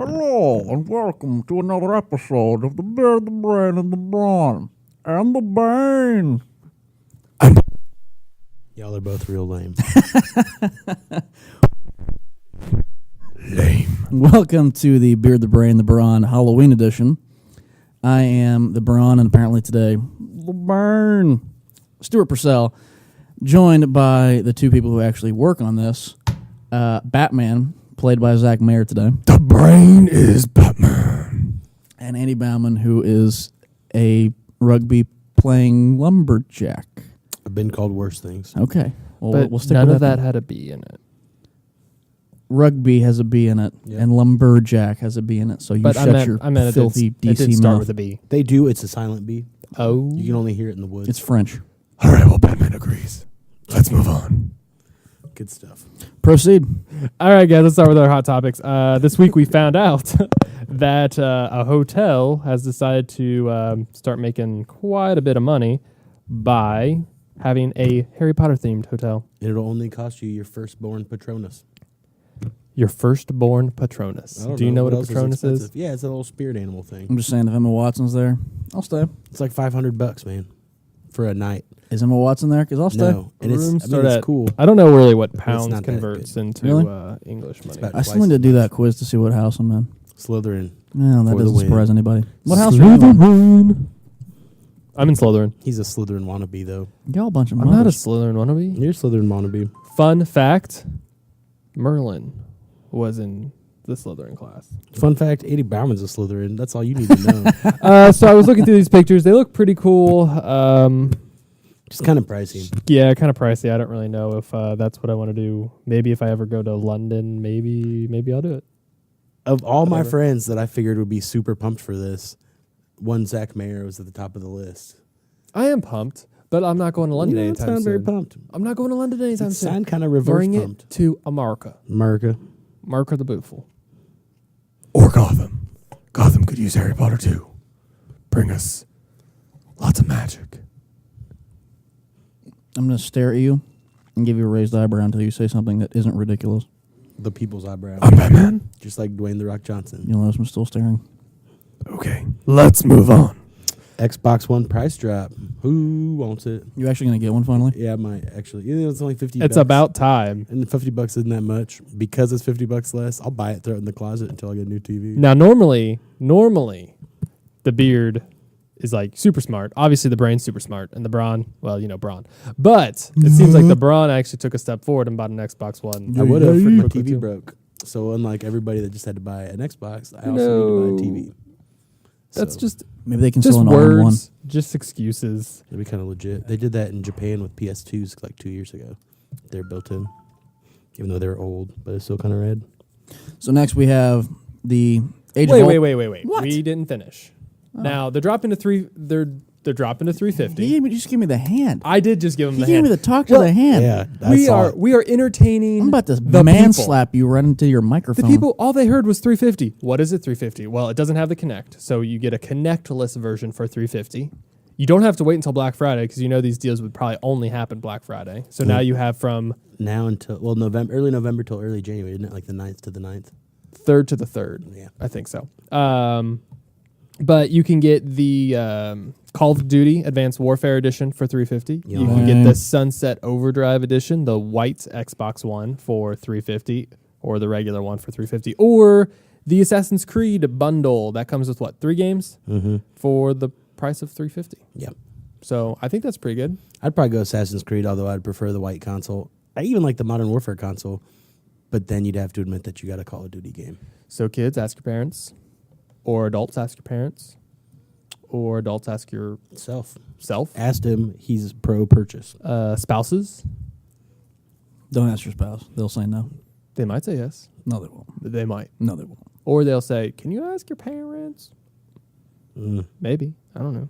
Hello, and welcome to another episode of the Beard, the Brain, and the Brawn, and the Bane. Y'all are both real lame. Lame. Welcome to the Beard, the Brain, the Brawn Halloween edition. I am the Brawn, and apparently today, the Bane. Stuart Purcell, joined by the two people who actually work on this. Batman, played by Zach Mayer today. The Brain is Batman. And Andy Bauman, who is a rugby-playing lumberjack. I've been called worse things. Okay. Well, But we'll stick none with of that had a B in it. Rugby has a B in it, and lumberjack has a B in it, so you shut your filthy it DC did start mouth. with a B. They do. It's a silent B. Oh. You can only hear it in the woods. It's French. All right, well, Batman agrees. Let's move on. Good stuff. Proceed. All right, guys, let's start with our hot topics. This week we found out that a hotel has decided to start making quite a bit of money by having a Harry Potter-themed hotel. It'll only cost you your firstborn Patronus. Your firstborn Patronus. Do you know what a Patronus is? Yeah, it's a little spirit animal thing. I'm just saying, if Emma Watson's there, I'll stay. It's like $500, man, for a night. Is Emma Watson there? Because I'll stay. No, and it's cool. I don't know really what not pounds that converts good. into Really? English money. about I still need to do that quiz to see what house I'm in. Slytherin. Yeah, that For the doesn't win. surprise anybody. What house are you in? Slytherin. I'm in Slytherin. He's a Slytherin wannabe, though. Y'all a bunch of I'm not a mothers. Slytherin wannabe. You're a Slytherin wannabe. Fun fact, Merlin was in the Slytherin class. Fun fact, Eddie Bauman's a Slytherin. That's all you need to know. So I was looking through these pictures. They look pretty cool. Just kind of pricey. Yeah, kind of pricey. I don't really know if that's what I want to do. Maybe if I ever go to London, maybe I'll do it. Of all my Whatever. friends that I figured would be super pumped for this, one Zach Mayer was at the top of the list. I am pumped, but I'm not going to London It's anytime not soon. very pumped. I'm not going to London anytime It's soon. sound kind of reverse Bring pumped. it to America. America. America the Beautiful. Or Gotham. Gotham could use Harry Potter too. Bring us lots of magic. I'm going to stare at you and give you a raised eyebrow until you say something that isn't ridiculous. The people's eyebrow. I'm Batman. Just like Dwayne The Rock Johnson. You'll notice I'm still staring. Okay, let's move on. Xbox One price drop. Who wants it? You actually going to get one finally? Yeah, I might actually. It's only $50. It's about time. And $50 isn't that much. Because it's $50 less, I'll buy it, throw it in the closet until I get a new TV. Now, normally, the beard is like super smart. Obviously, the brain's super smart, and the brawn, well, brawn. But it seems like the brawn actually took a step forward and bought an Xbox One. I would have, but my Quickly TV too. broke. So unlike everybody that just had to buy an Xbox, I also need to buy a TV. That's So just Maybe they can just sell an all-in-one. words, just excuses. it'd be kind of legit. They did that in Japan with PS2s like 2 years ago. They're built in, even though they're old, but it's still kind of red. So next we have the Age Wait. of What? We didn't finish. Oh. Now they're dropping to they're dropping to 350. Just give me the hand. I did just give them He the gave hand. me the talk to Well, the hand. Yeah, we are entertaining. I'm about to the man people. slap you right into your The microphone. people, all they heard was 350. What is it, 350? Well, it doesn't have the Connect, so you get a Connect-less version for 350. You don't have to wait until Black Friday because you know these deals would probably only happen Black Friday. So now you have from now until early November till early January, isn't it? Like the 9th to the 9th. 3rd to the 3rd. Yeah. I think so. But you can get the Call of Duty Advanced Warfare Edition for 350. Yeah. You can get the Sunset Overdrive Edition, the white Xbox One for 350, or the regular one for 350, or the Assassin's Creed bundle that comes with 3 games for the price of 350. Yep. So I think that's pretty good. I'd probably go Assassin's Creed, although I'd prefer the white console. I even like the Modern Warfare console, but then you'd have to admit that you got a Call of Duty game. So kids, ask your parents, or adults, ask your parents, or adults, ask yourself. Asked him, he's pro purchase. Spouses, Don't ask your spouse. They'll say no. they might say yes. No, they won't. They might. No, they won't. Or they'll say, can you ask your parents? Mm. Maybe. I don't know.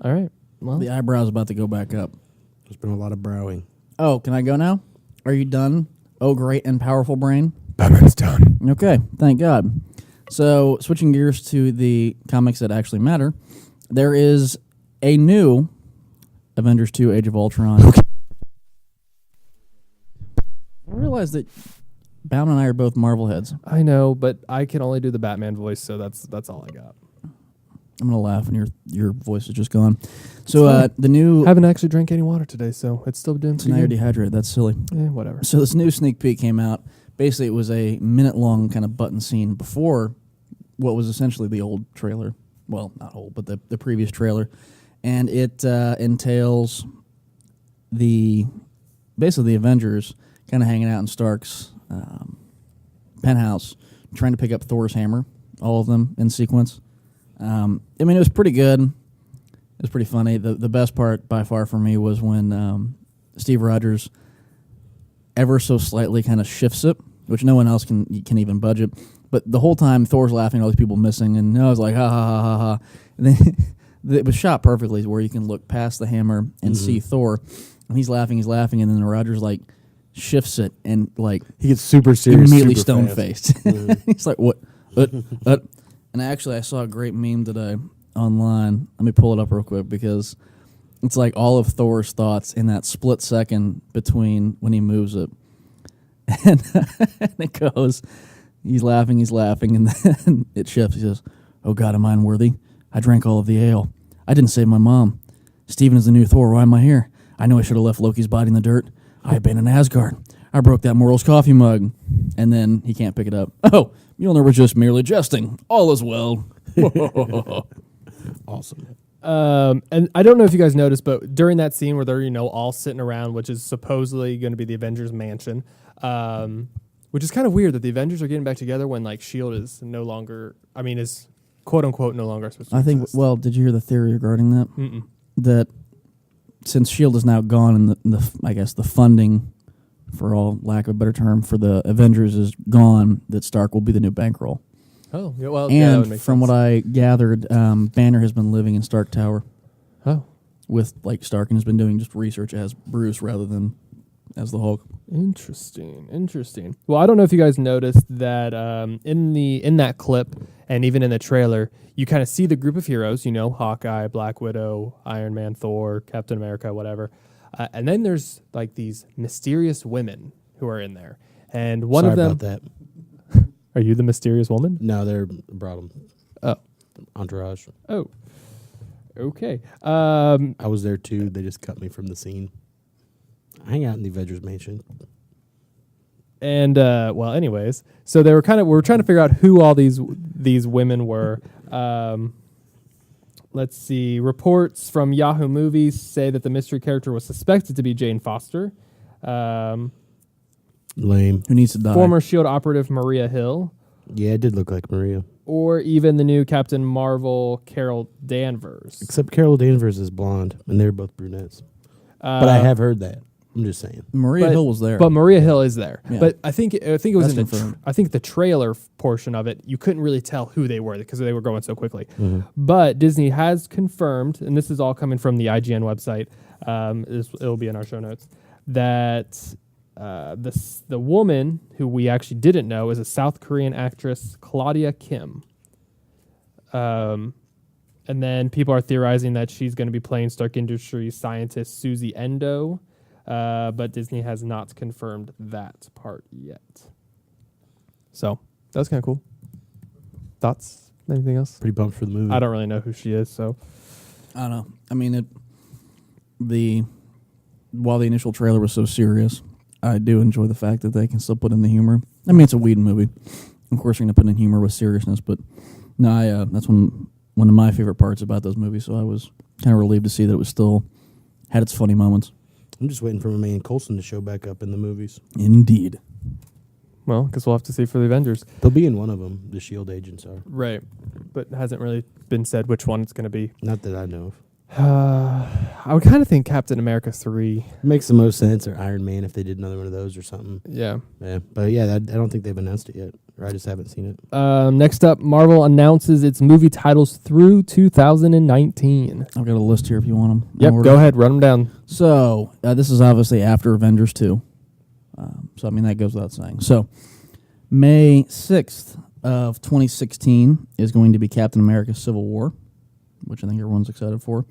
All right. Well, The eyebrow's about to go back up. There's been a lot of browing. Oh, can I go now? Are you done? Oh, great and powerful brain. Batman's done. Okay, thank God. So, switching gears to the comics that actually matter, there is a new Avengers 2 Age of Ultron. Okay. I realize that Bound and I are both Marvel heads. I know, but I can only do the Batman voice, so that's all I got. I'm gonna laugh when your voice is just gone. So the new I haven't actually drank any water today, so it's still doing so now you're pretty good. dehydrated. That's silly. Yeah, whatever. So this new sneak peek came out. Basically, it was a minute-long kind of button scene before what was essentially the old trailer. Well, not old, but the previous trailer. And it entails basically the Avengers kind of hanging out in Stark's penthouse, trying to pick up Thor's hammer, all of them in sequence. I mean, it was pretty good. It was pretty funny. The best part by far for me was when Steve Rogers ever so slightly kind of shifts it, which no one else can even budget. But the whole time Thor's laughing, all these people missing, and I was like, ha ha ha ha ha. And then it was shot perfectly, where you can look past the hammer and see Thor, and he's laughing, and then Rogers like shifts it and like He gets super serious, immediately super stone fast. faced. He's like, what? And actually, I saw a great meme today online. Let me pull it up real quick because it's like all of Thor's thoughts in that split second between when he moves it. And it goes, he's laughing, and then it shifts. He says, "Oh God, am I unworthy? I drank all of the ale. I didn't save my mom. Steven is the new Thor. Why am I here? I know I should have left Loki's body in the dirt. I abandoned Asgard. I broke that mortal's coffee mug." And then he can't pick it up. "Oh, Mjolnir was just merely jesting. All is well." Awesome. And I don't know if you guys noticed, but during that scene where they're all sitting around, which is supposedly going to be the Avengers mansion, which is kind of weird that the Avengers are getting back together when like Shield is no longer, is quote unquote no longer supposed to I think. exist. Well, did you hear the theory regarding that? Mm-mm. That since Shield is now gone, and the funding, for all lack of a better term, for the Avengers is gone, that Stark will be the new bankroll. Oh, yeah, well, yeah, that would And make from sense. what I gathered, Banner has been living in Stark Tower Oh, with like Stark and has been doing just research as Bruce rather than as the Hulk. interesting. Well, I don't know if you guys noticed that in that clip and even in the trailer, you kind of see the group of heroes. Hawkeye, Black Widow, Iron Man, Thor, Captain America, whatever. And then there's like these mysterious women who are in there, and one Sorry of them. about that. Are you the mysterious woman? No, they're brought them. Oh. Entourage. Oh. Okay. I was there too. They just cut me from the scene. I hang out in the Avengers mansion. And anyways, so we were trying to figure out who all these women were. Let's see. Reports from Yahoo Movies say that the mystery character was suspected to be Jane Foster. Lame. Who needs to die? Former S.H.I.E.L.D. operative Maria Hill, Yeah, it did look like Maria. or even the new Captain Marvel, Carol Danvers. Except Carol Danvers is blonde, and they're both brunettes. But I have heard that. I'm just saying. Maria Hill was there. But Maria Hill is there. Yeah. But I think it was That's in the confirmed. I think the trailer portion of it, you couldn't really tell who they were because they were going so quickly. Mm-hmm. But Disney has confirmed, and this is all coming from the IGN website. It'll be in our show notes that the woman who we actually didn't know is a South Korean actress, Claudia Kim. And then people are theorizing that she's going to be playing Stark Industries scientist Susie Endo. But Disney has not confirmed that part yet. So that was kind of cool. Thoughts? Anything else? Pretty pumped for the movie. I don't really know who she is, so I don't know. I mean, while the initial trailer was so serious, I do enjoy the fact that they can still put in the humor. I mean, it's a Whedon movie. Of course, you're going to put in humor with seriousness, but no, that's one of my favorite parts about those movies. So I was kind of relieved to see that it was still had its funny moments. I'm just waiting for my man Coulson to show back up in the movies. Indeed. well, because we'll have to see for the Avengers. They'll be in one of them. The S.H.I.E.L.D. agents are. Right. But it hasn't really been said which one it's going to be. Not that I know of. I would kind of think Captain America 3. Makes the most sense, or Iron Man if they did another one of those or something. Yeah. Yeah, but yeah, I don't think they've announced it yet, or I just haven't seen it. Next up, Marvel announces its movie titles through 2019. I've got a list here if you want them. Yep, go ahead, run them down. So this is obviously after Avengers 2. So, I mean, that goes without saying. So, May 6th of 2016 is going to be Captain America Civil War, which I think everyone's excited for.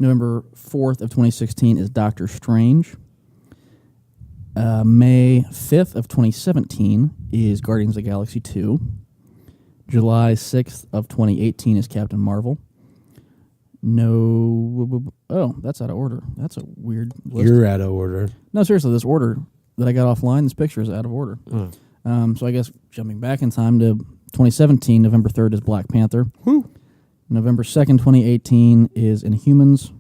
November 4th of 2016 is Doctor Strange. May 5th of 2017 is Guardians of the Galaxy 2. July 6th of 2018 is Captain Marvel. Oh, that's out of order. That's a weird list. You're out of order. No, seriously, this order that I got offline, this picture is out of order. So I guess jumping back in time to 2017, November 3rd is Black Panther. November 2nd, 2018 is Inhumans.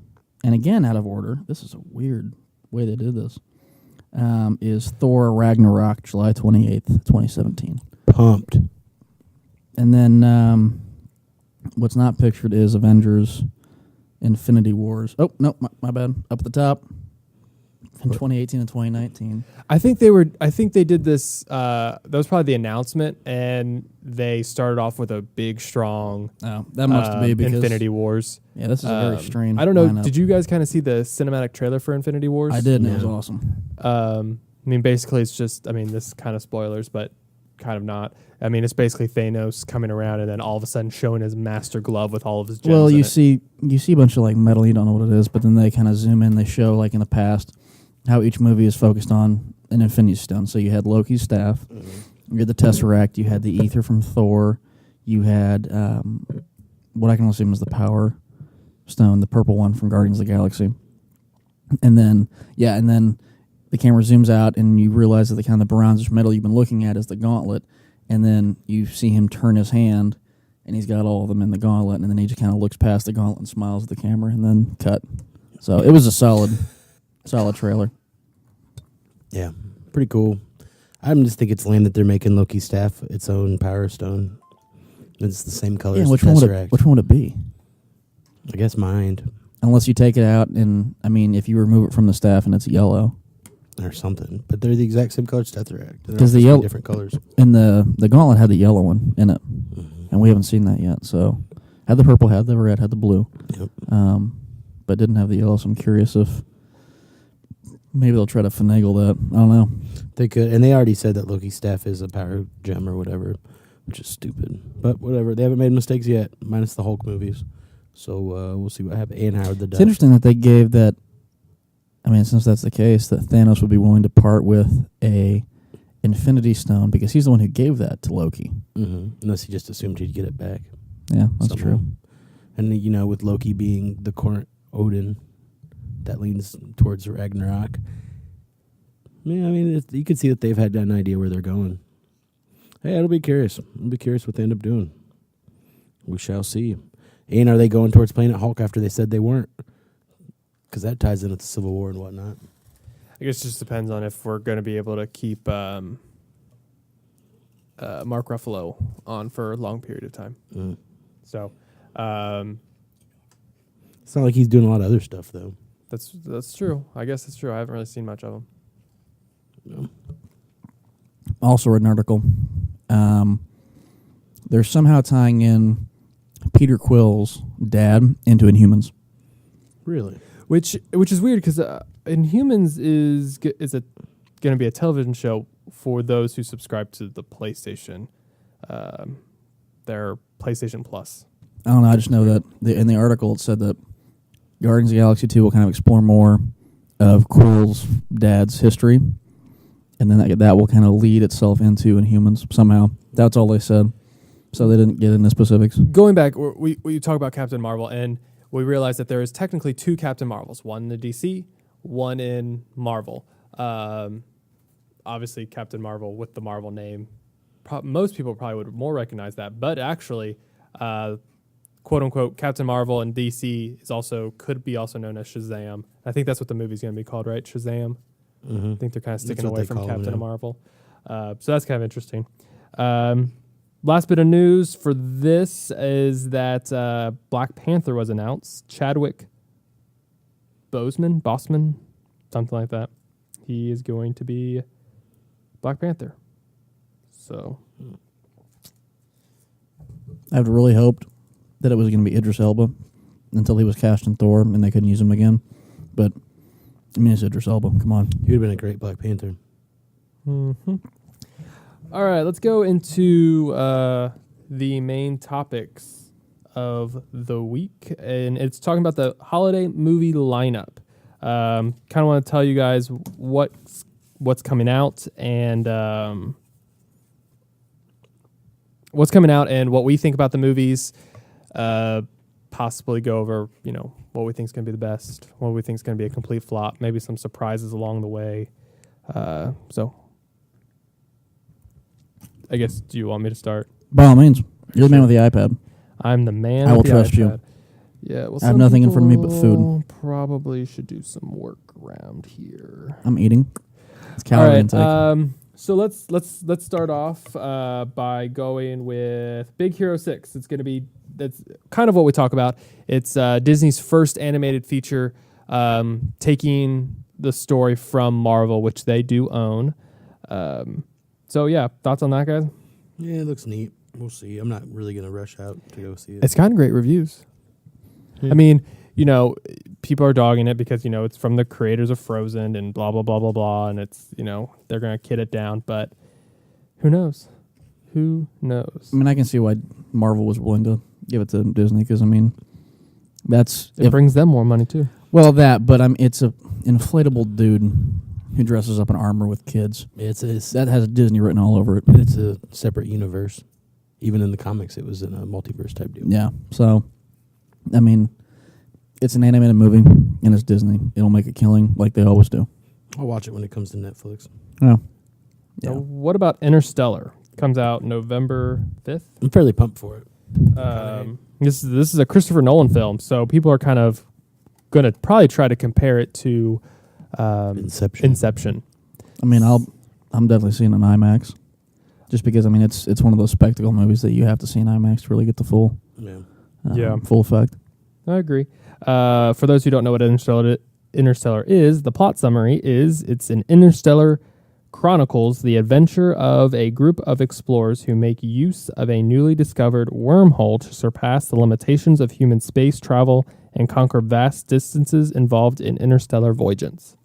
And again, out of order, this is a weird way they did this, is Thor Ragnarok, July 28th, 2017. Pumped. And then what's not pictured is Avengers Infinity Wars. Oh, no, my bad. Up at the top. In 2018 and 2019. I think they did this. That was probably the announcement, and they started off with a big, strong. Oh, that must be because Infinity Wars. Yeah, this is a very strange. I don't know. lineup. Did you guys kind of see the cinematic trailer for Infinity Wars? I did, and it was awesome. I mean, basically, it's just. I mean, this is kind of spoilers, but kind of not. I mean, it's basically Thanos coming around and then all of a sudden showing his master glove with all of his gems. Well, in you it. see a bunch of like metal. You don't know what it is, but then they kind of zoom in. They show like in the past how each movie is focused on an Infinity Stone. So you had Loki's staff, you had the Tesseract, you had the Ether from Thor, you had what I can assume is the Power Stone, the purple one from Guardians of the Galaxy. And then the camera zooms out and you realize that the kind of bronzish metal you've been looking at is the gauntlet. And then you see him turn his hand and he's got all of them in the gauntlet. And then he just kind of looks past the gauntlet and smiles at the camera and then cut. So it was a solid trailer. Yeah, pretty cool. I just think it's lame that they're making Loki's staff its own Power Stone. It's the same color as the Tesseract. Which one would it be? I guess mind. Unless you take it out and, I mean, if you remove it from the staff and it's yellow. Or something. But they're the exact same color as Tesseract. Because the different colors. And the gauntlet had the yellow one in it. And we haven't seen that yet. So, had the purple, had the red, had the blue. Yep. But didn't have the yellow, so I'm curious if maybe they'll try to finagle that. I don't know. They could, and they already said that Loki's staff is a power gem or whatever, which is stupid. But whatever, they haven't made mistakes yet, minus the Hulk movies. So we'll see what happens. And Howard the Duck. It's interesting that they gave that. I mean, since that's the case, that Thanos would be willing to part with a Infinity Stone because he's the one who gave that to Loki. Unless he just assumed he'd get it back. Yeah, that's somehow. true. And with Loki being the current Odin, that leans towards Ragnarok. Yeah, I mean, you can see that they've had an idea where they're going. Hey, I'll be curious. I'll be curious what they end up doing. We shall see. And are they going towards Planet Hulk after they said they weren't? Because that ties in with the Civil War and whatnot. I guess it just depends on if we're going to be able to keep Mark Ruffalo on for a long period of time. So, it's not like he's doing a lot of other stuff, though. that's true. I guess that's true. I haven't really seen much of him. No. Also read an article. They're somehow tying in Peter Quill's dad into Inhumans. Really? Which is weird because Inhumans is going to be a television show for those who subscribe to the PlayStation, their PlayStation Plus. I don't know. I just know that in the article it said that Guardians of the Galaxy 2 will kind of explore more of Quill's dad's history, and then that will kind of lead itself into Inhumans somehow. That's all they said. So they didn't get into specifics. Going back, we talk about Captain Marvel, and we realize that there is technically two Captain Marvels, one in the DC, one in Marvel. Obviously, Captain Marvel with the Marvel name, most people probably would more recognize that. But actually, quote unquote, Captain Marvel in DC could be also known as Shazam. I think that's what the movie's going to be called, right? Shazam. I think they're kind of sticking away from Captain Marvel. So that's kind of interesting. Last bit of news for this is that Black Panther was announced. Chadwick Boseman, something like that. He is going to be Black Panther. So I've really hoped that it was going to be Idris Elba until he was cast in Thor and they couldn't use him again. But, I mean, it's Idris Elba. Come on. He would have been a great Black Panther. All right, let's go into the main topics of the week. And it's talking about the holiday movie lineup. Kind of want to tell you guys what what's coming out and what we think about the movies. Possibly go over, what we think is going to be the best, what we think is going to be a complete flop, maybe some surprises along the way. So, I guess, do you want me to start? By all means, you're the man with the iPad. I'm the man. I will with the trust iPad. you. Yeah, well, I have nothing in front of me but food. Probably should do some work around here. I'm eating. It's All calorie right. intake. So let's start off by going with Big Hero 6. That's kind of what we talk about. It's Disney's first animated feature, taking the story from Marvel, which they do own. So yeah, thoughts on that, guys? Yeah, it looks neat. We'll see. I'm not really gonna rush out to go see it. It's gotten great reviews. Yeah. I mean, people are dogging it because, it's from the creators of Frozen and blah, blah, blah, blah, blah. And it's, they're going to kid it down. But who knows? Who knows? I mean, I can see why Marvel was willing to give it to Disney because, It brings them more money, too. Well, it's a inflatable dude who dresses up in armor with kids. That has Disney written all over it. It's a separate universe. Even in the comics, it was in a multiverse type deal. Yeah, so, it's an animated movie, and it's Disney. It'll make a killing like they always do. I'll watch it when it comes to Netflix. Yeah. So what about Interstellar? Comes out November 5th. I'm fairly pumped for it. This is a Christopher Nolan film, so people are kind of going to probably try to compare it to Inception. I'm definitely seeing an IMAX, just because it's one of those spectacle movies that you have to see in IMAX to really get the full full effect. I agree. For those who don't know what Interstellar is, the plot summary is it's an interstellar chronicles the adventure of a group of explorers who make use of a newly discovered wormhole to surpass the limitations of human space travel and conquer vast distances involved in interstellar voyages.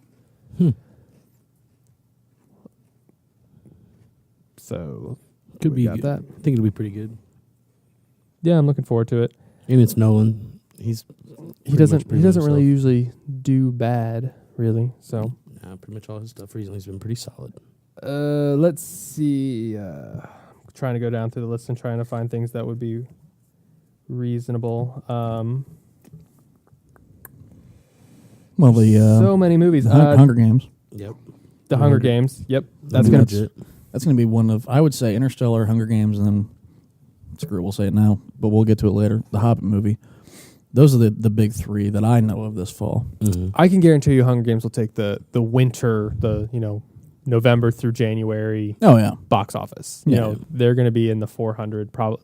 So, Could be got that. I think it'll be pretty good. Yeah, I'm looking forward to it. And it's Nolan. He doesn't really usually do bad, really. So pretty much all his stuff recently has been pretty solid. Let's see. Trying to go down through the list and trying to find things that would be reasonable. So many movies. Hunger Games. Yep. The Hunger Games. Yep. That's gonna be one of, I would say, Interstellar, Hunger Games, and then screw it, we'll say it now, but we'll get to it later. The Hobbit movie. Those are the big three that I know of this fall. Mm-hmm. I can guarantee you Hunger Games will take the winter, November through January box office. They're going to be in the 400, probably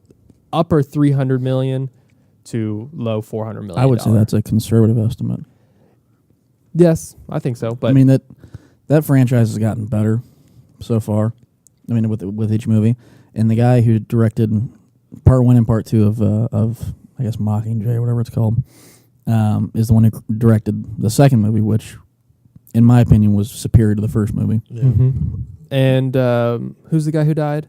upper 300 million to low 400 million. I would say that's a conservative estimate. Yes, I think so. But that franchise has gotten better so far. With each movie, and the guy who directed part 1 and part 2 of I guess Mockingjay or whatever it's called, is the one who directed the second movie, which, in my opinion, was superior to the first movie. Yeah. Mm-hmm. And who's the guy who died?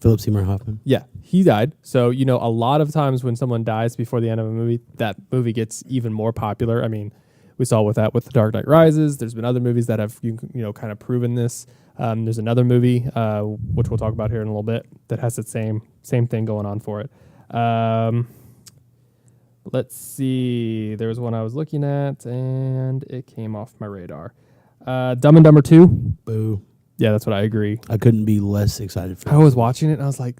Philip Seymour Hoffman. Yeah, he died. So, a lot of times when someone dies before the end of a movie, that movie gets even more popular. We saw with The Dark Knight Rises. There's been other movies that have, kind of proven this. There's another movie, which we'll talk about here in a little bit, that has the same thing going on for it. Let's see. There was one I was looking at, and it came off my radar. Dumb and Dumber 2. Boo. Yeah, that's what I agree. I couldn't be less excited for I was watching it, and I was like,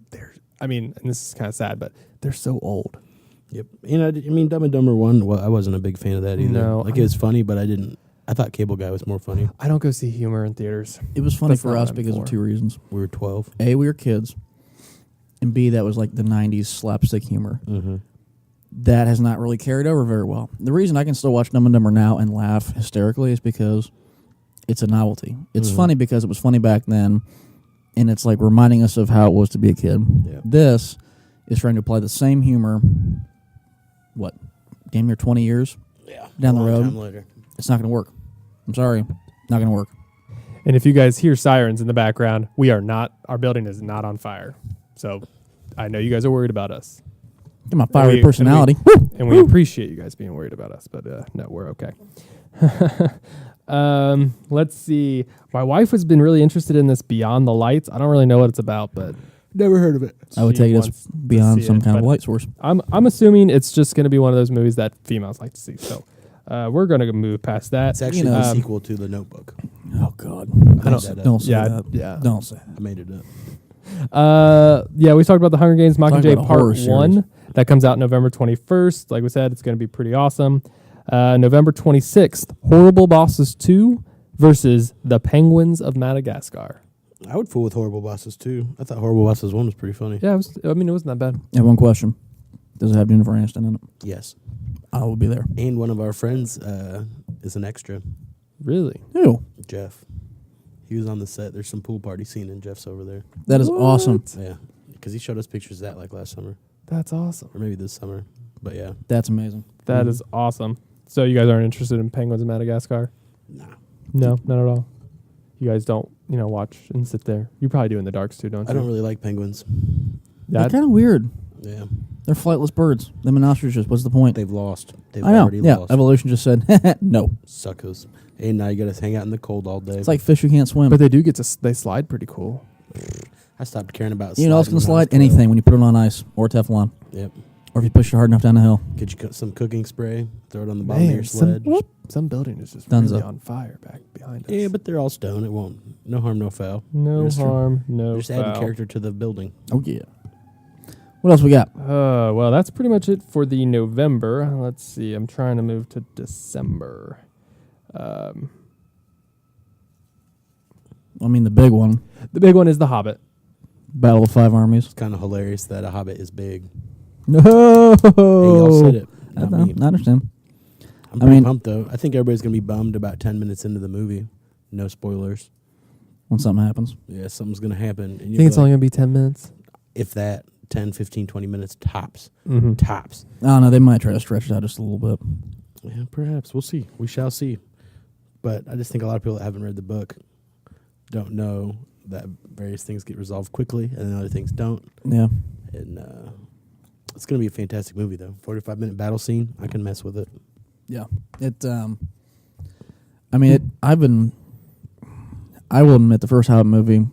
and this is kind of sad, but they're so old. Yep. Dumb and Dumber 1, I wasn't a big fan of that either. No. It was funny, but I thought Cable Guy was more funny. I don't go see humor in theaters. It was funny That's for not us what I'm because for. of two reasons. We were 12. A, we were kids, and B, that was like the 90s slapstick humor. Mm-hmm. That has not really carried over very well. The reason I can still watch Dumb and Dumber now and laugh hysterically is because it's a novelty. It's funny because it was funny back then, and it's like reminding us of how it was to be a kid. Yeah. This is trying to apply the same humor, damn near 20 years down the road. Time later. It's not going to work. I'm sorry. Not going to work. And if you guys hear sirens in the background, our building is not on fire. So I know you guys are worried about us. Get my fiery personality. And we appreciate you guys being worried about us, but no, we're okay. Let's see. My wife has been really interested in this Beyond the Lights. I don't really know what it's about, but Never heard of it. I would she take it as wants to beyond see some it, kind of but light source. I'm assuming it's just going to be one of those movies that females like to see. So we're going to move past that. It's actually You know, the sequel to The Notebook. Oh God! I Don't, made that up. don't say Yeah, that. yeah. Don't say that. I made it up. Yeah, we talked about the Hunger Games Talk Mockingjay about a horror Part series. 1. That comes out November 21st. Like we said, it's going to be pretty awesome. November 26th, Horrible Bosses 2 versus The Penguins of Madagascar. I would fool with Horrible Bosses too. I thought Horrible Bosses 1 was pretty funny. Yeah, it wasn't that bad. I have one question. Does it have Jennifer Aniston in it? Yes. I will be there. And one of our friends is an extra, Really? Ew. Jeff. He was on the set. There's some pool party scene and Jeff's over there. That is What? awesome. Yeah. Because he showed us pictures of that like last summer. That's awesome. Or maybe this summer. But yeah. That's amazing. That is awesome. So you guys aren't interested in Penguins of Madagascar? Nah. No, not at all. You guys don't, watch and sit there. You probably do in the darks too, don't you? I don't really like penguins. They're That, kind of weird. Yeah. They're flightless birds. Them and ostriches. What's the point? They've lost. They've I know. already Yeah. lost. Evolution just said no. Suckers. And now you got to hang out in the cold all day. It's like fish who can't swim. but they do they slide pretty cool. I stopped caring about you know, it's sliding gonna when I was slide anything when you put it on ice or Teflon, 12. Yep. or if you push it hard enough down the hill. Get you some cooking spray. Throw it on the bottom of your Man, sled. some building is just Dunzo. really on fire back behind us. Yeah, but they're all stone. It won't. No harm, no foul. no Just harm, no Just foul. adding character to the building. Oh yeah. What else we got? Well, that's pretty much it for the November. Let's see. I'm trying to move to December. I mean, the big one, The big one is The Hobbit. Battle of Five Armies. It's kind of hilarious that a hobbit is big. No. Hey, y'all said it. I, Not know, me. I understand. I'm I pretty mean- pumped though. I think everybody's gonna be bummed about 10 minutes into the movie. No spoilers. When something happens. Yeah, something's gonna happen. And You think it's only going to be 10 minutes? if that 10, 15, 20 minutes tops. Mm-hmm. Tops. I don't know. They might try to stretch it out just a little bit. Yeah, perhaps. We'll see. We shall see. But I just think a lot of people that haven't read the book don't know that various things get resolved quickly and then other things don't. Yeah. And it's going to be a fantastic movie, though. 45-minute battle scene. I can mess with it. Yeah. It. I mean, I will admit the first Hobbit movie.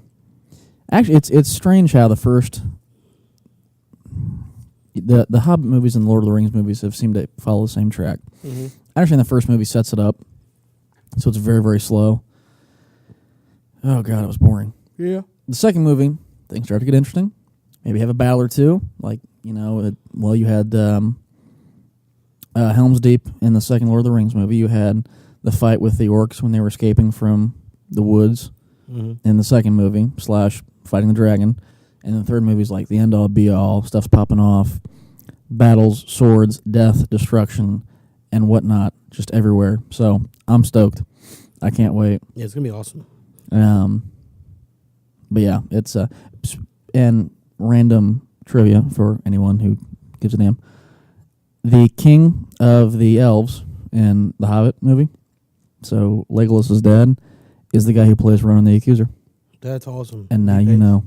Actually, it's strange how the Hobbit movies and the Lord of the Rings movies have seemed to follow the same track. Mm-hmm. I understand the first movie sets it up, so it's very, very slow. Oh God, it was boring. Yeah. The second movie, things start to get interesting. Maybe have a battle or two, like you had Helm's Deep in the second Lord of the Rings movie. You had the fight with the orcs when they were escaping from the woods Mm-hmm. in the second movie / fighting the dragon, and the third movie is like the end all be all. Stuff's popping off, battles, swords, death, destruction, and whatnot, just everywhere. So I'm stoked. I can't wait. Yeah, it's going to be awesome. But yeah, it's and random trivia for anyone who gives a damn. The king of the elves in the Hobbit movie, so Legolas's dad, is the guy who plays Ronan the Accuser. That's awesome. And now Okay. you know.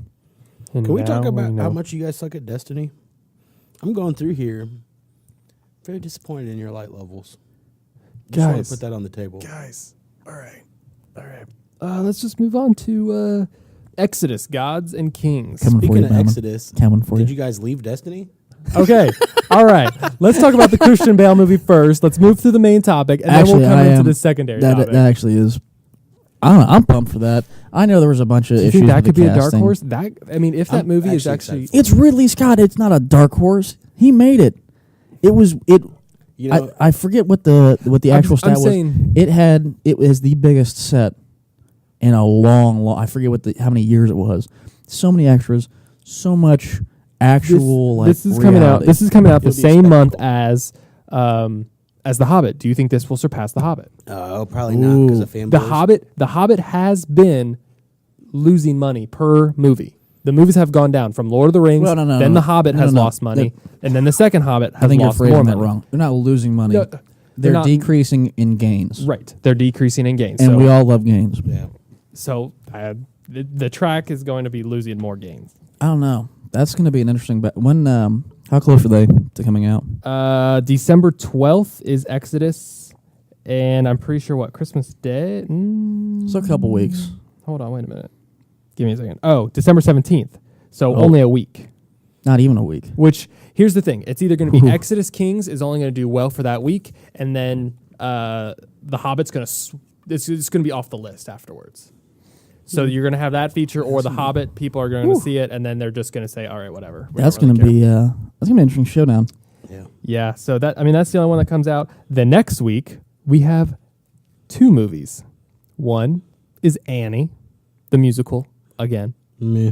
And Can we now talk about know. how much you guys suck at Destiny? I'm going through here. Very disappointed in your light levels. Just want Guys. to put that on the table. Guys, all right. Let's just move on to Exodus, Gods and Kings. Coming for Speaking you, of Bowman. Exodus, Coming for did you. you guys leave Destiny? Okay. All right. Let's talk about the Christian Bale movie first. Let's move through the main topic, and Actually, then we'll come I into am- the secondary That topic. actually is. I don't know. I'm pumped for that. I know there was a bunch of Do you issues think that with could the be a dark casting. horse? If that I'm movie is actually actually excited It's Ridley Scott. It's not a dark horse. He made it. It was it. You know, I forget what the actual stat I'm was. saying- It was the biggest set in a long. I forget how many years it was. So many extras. So much actual. this is coming out. reality. This is coming out the It'll be a same month spectacle. as The Hobbit. Do you think this will surpass The Hobbit? probably not because Ooh. of fanboys. The Hobbit has been losing money per movie. The movies have gone down from Lord of the Rings. Well, no, then no. The Hobbit No, has no. lost money, and then the second Hobbit has I think you're lost more phrasing that money. wrong. They're not losing money. No, they're not- decreasing in gains. Right, they're decreasing in gains. And so we all love gains. Yeah. so the track is going to be losing more gains. I don't know. That's going to be an interesting. When? How close are they to coming out? December 12th is Exodus, and I'm pretty sure Christmas Day. So a couple weeks. Hold on, wait a minute. Give me a second. Oh, December 17th. So Oh. only a week. Not even a week. Which, here's the thing. It's either going to be Ooh. Exodus Kings is only going to do well for that week, and then The Hobbit's going to it's going to be off the list afterwards. So you're going to have that feature or The Hobbit. People are going to see it, and then they're just going to say, all right, whatever. We That's don't going to really care. be that's gonna be an interesting showdown. Yeah. Yeah, so that's the only one that comes out. The next week, we have 2 movies. One is Annie, the musical, again. Meh.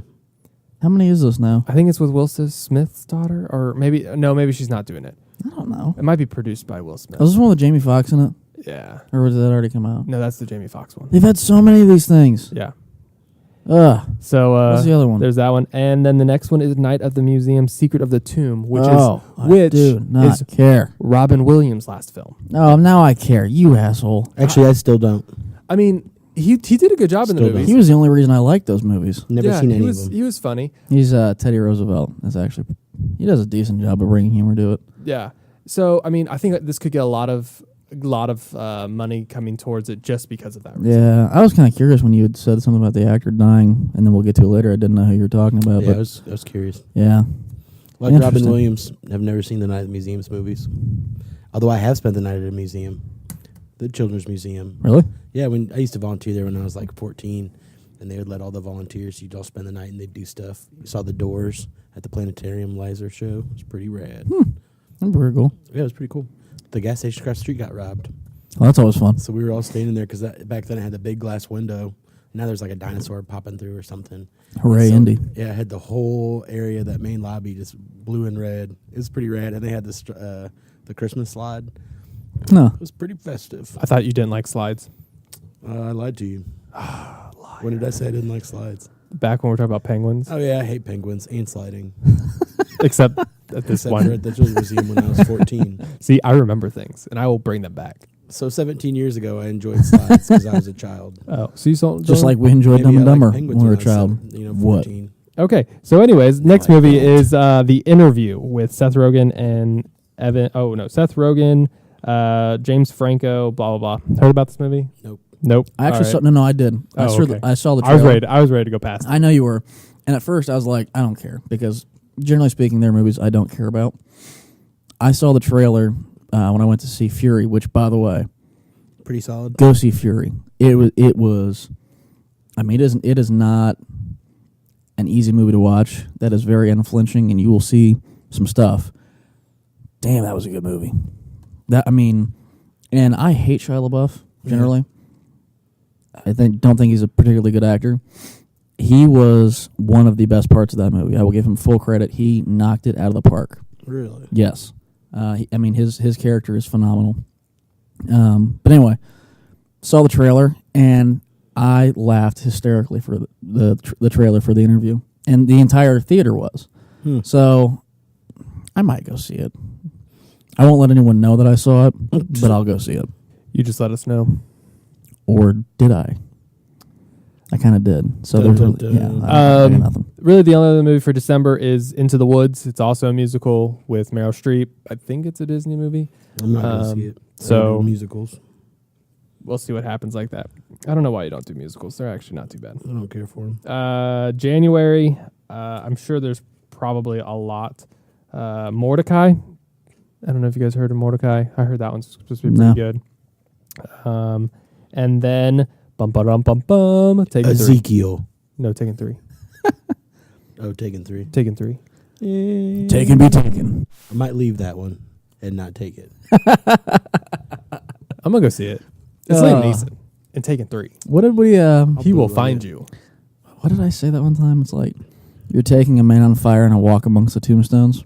How many is this now? I think it's with Will Smith's daughter, or maybe she's not doing it. I don't know. It might be produced by Will Smith. Was this one with Jamie Foxx in it? Yeah. Or did that already come out? No, that's the Jamie Foxx one. They've had so many of these things. Yeah. Ugh. So What's the other one? There's that one, and then the next one is Night of the Museum: Secret of the Tomb, which I do not is care. Robin Williams' last film. Oh, now I care. You asshole. Actually, I still don't. I mean, he did a good job in the Still movies. He was the only reason I liked those movies. Never seen any he of them. was funny. He's Teddy Roosevelt. That's actually he does a decent job of bringing humor to it. Yeah. So I mean, I think that this could get a lot of money coming towards it just because of that reason. Yeah, I was kind of curious when you had said something about the actor dying, and then we'll get to it later. I didn't know who you were talking about, Yeah, I but was curious. yeah, Like Robin Interesting. Williams, I've never seen the Night at the Museum's movies. Although I have spent the night at a museum, the Children's Museum. really? Yeah, when I used to volunteer there when I was like 14, and they would let all the volunteers, you'd all spend the night and they'd do stuff. You saw the Doors at the planetarium laser show. It was pretty rad. That's pretty cool. Yeah, it was pretty cool. The gas station across the street got robbed. Well, that's always fun. So we were all standing there because back then it had the big glass window. Now there's like a dinosaur popping through or something. Hooray, So, Indy! Yeah, it had the whole area, that main lobby, just blue and red. It was pretty rad. And they had this the Christmas slide. No, It was pretty festive. I thought you didn't like slides. I lied to you. When did I say I didn't like slides? Back when we were talking about penguins, Oh, yeah, I hate penguins and sliding. except at this Except one. for at the Children's Museum when I was 14. See, I remember things, and I will bring them back. So 17 years ago, I enjoyed slides because I was a child. Oh, so you saw just like we enjoyed Maybe Dumb and I liked Dumber when penguins we were a I was child. 14. Okay, so anyways, next I movie don't. is The Interview with Seth Rogen and Seth Rogen, James Franco, blah blah blah. Heard about this movie? Nope. I actually All right. no, I did. I Oh, saw okay. I saw the I trailer. was ready to go past. I know you were, and at first I was like, I don't care because generally speaking, there are movies I don't care about. I saw the trailer when I went to see Fury, which, by the way, Pretty solid. go see Fury. It was. I mean, it is not an easy movie to watch. That is very unflinching, and you will see some stuff. Damn, that was a good movie. And I hate Shia LaBeouf generally. Don't think he's a particularly good actor. He was one of the best parts of that movie. I will give him full credit. He knocked it out of the park. Really? Yes. His character is phenomenal. But anyway, saw the trailer and I laughed hysterically for the trailer for The Interview, and the entire theater was. So I might go see it. I won't let anyone know that I saw it, but I'll go see it. You just let us know. Or did I? I kind of did. So Dun, there's dun, dun. I got nothing. Really, the only other movie for December is Into the Woods. It's also a musical with Meryl Streep. I think it's a Disney movie. I'm not going to see it. I so- don't do musicals. We'll see what happens like that. I don't know why you don't do musicals. They're actually not too bad. I don't care for them. January, I'm sure there's probably a lot. Mordecai. I don't know if you guys heard of Mordecai. I heard that one's supposed to be pretty good. And then Taken 3. Ezekiel. No, Taken 3. Oh, Taken 3. Taken 3. Taken be taken. I might leave that one and not take it. I'm gonna go see it. It's Liam Neeson in Taken 3. What did we? He will Boo-boo find it. you. What did I say that one time? It's like you're taking a man on fire and a walk amongst the tombstones,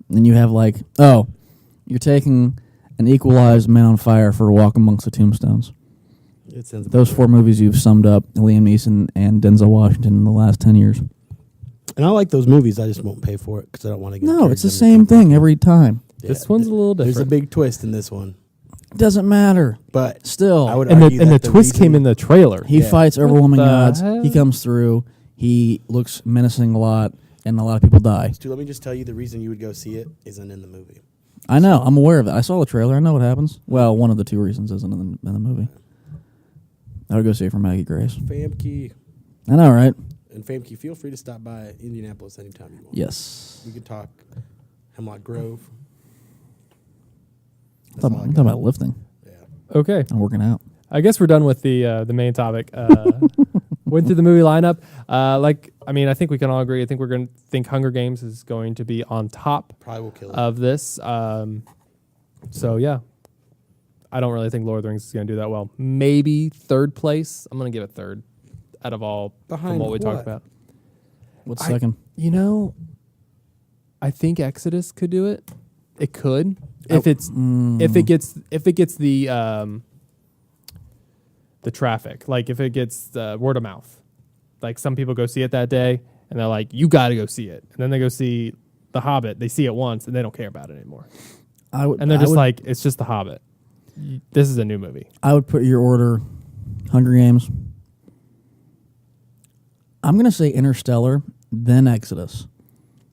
and you have you're taking an equalized man on fire for a walk amongst the tombstones. It sounds Those about 4 movies you've summed up Liam Neeson and Denzel Washington in the last 10 years. right. And I like those movies. I just won't pay for it because I don't want to get. No, it's the carried same under thing every time. Yeah, This one's a little different. There's a big twist in this one, Doesn't matter. but Still, I would and argue the that twist came in the trailer. he Yeah. fights overwhelming What the odds. hell? He comes through. He looks menacing a lot, and a lot of people die. Stu, let me just tell you, the reason you would go see it isn't in the movie. I know. I'm aware of that. I saw the trailer. I know what happens. Well, one of the two reasons isn't in the movie. I would go see it for Maggie Grace. Famke. I know, right? And Famke, feel free to stop by Indianapolis anytime you want. Yes. We could talk Hemlock Grove. I'm talking about lifting. Yeah. Okay. I'm working out. I guess we're done with the main topic. Went through the movie lineup. I think we can all agree. I think we're going to think Hunger Games is going to be on top Probably will kill it. of this. So, yeah. I don't really think Lord of the Rings is going to do that well. Maybe third place. I'm going to give it third out of all Behind from what we talked what? about. What's second? I think Exodus could do it. It could. If it gets the traffic, like if it gets the word of mouth. Like some people go see it that day and they're like, you got to go see it. And then they go see The Hobbit. They see it once and they don't care about it anymore. Like, it's just The Hobbit. This is a new movie. I would put your order Hunger Games. I'm going to say Interstellar, then Exodus.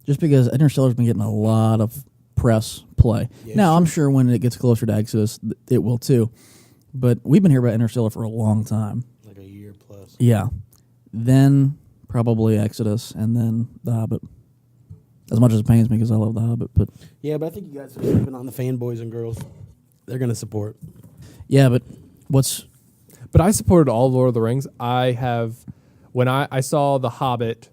Just because Interstellar's been getting a lot of press play. Yeah, now, sure. I'm sure when it gets closer to Exodus, it will too. But we've been hearing about Interstellar for a long time. Like a year plus. Yeah. Then probably Exodus, and then The Hobbit. As much as it pains me because I love The Hobbit. But Yeah, but I think you guys are sleeping on the fanboys and girls. They're going to support. yeah, but But I supported all Lord of the Rings. When I saw The Hobbit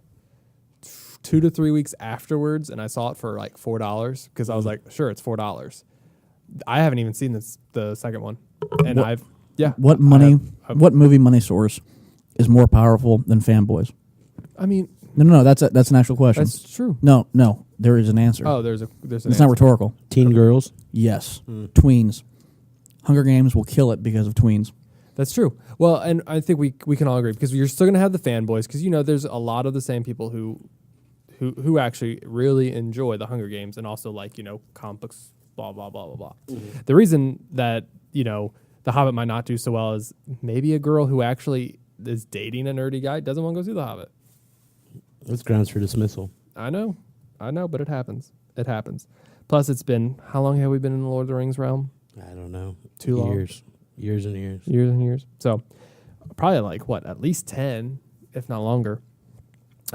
2 to 3 weeks afterwards, and I saw it for like $4 because I was like, sure, it's $4. I haven't even seen the second one, and what movie money source is more powerful than fanboys? I mean, No, that's an actual question. that's true. No, there is an answer. Oh, there's an it's answer. not rhetorical. Teen girls. Yes, tweens. Hunger Games will kill it because of tweens. That's true. Well, and I think we can all agree because you're still gonna have the fanboys because there's a lot of the same people who actually really enjoy the Hunger Games and also like comic books, blah blah blah blah blah. Mm-hmm. The reason that The Hobbit might not do so well is maybe a girl who actually is dating a nerdy guy doesn't want to go see The Hobbit. That's grounds for dismissal. I know, but it happens. It happens. Plus, it's been how long have we been in the Lord of the Rings realm? I don't know. Too long. Years and years. Years and years. So probably like at least 10, if not longer.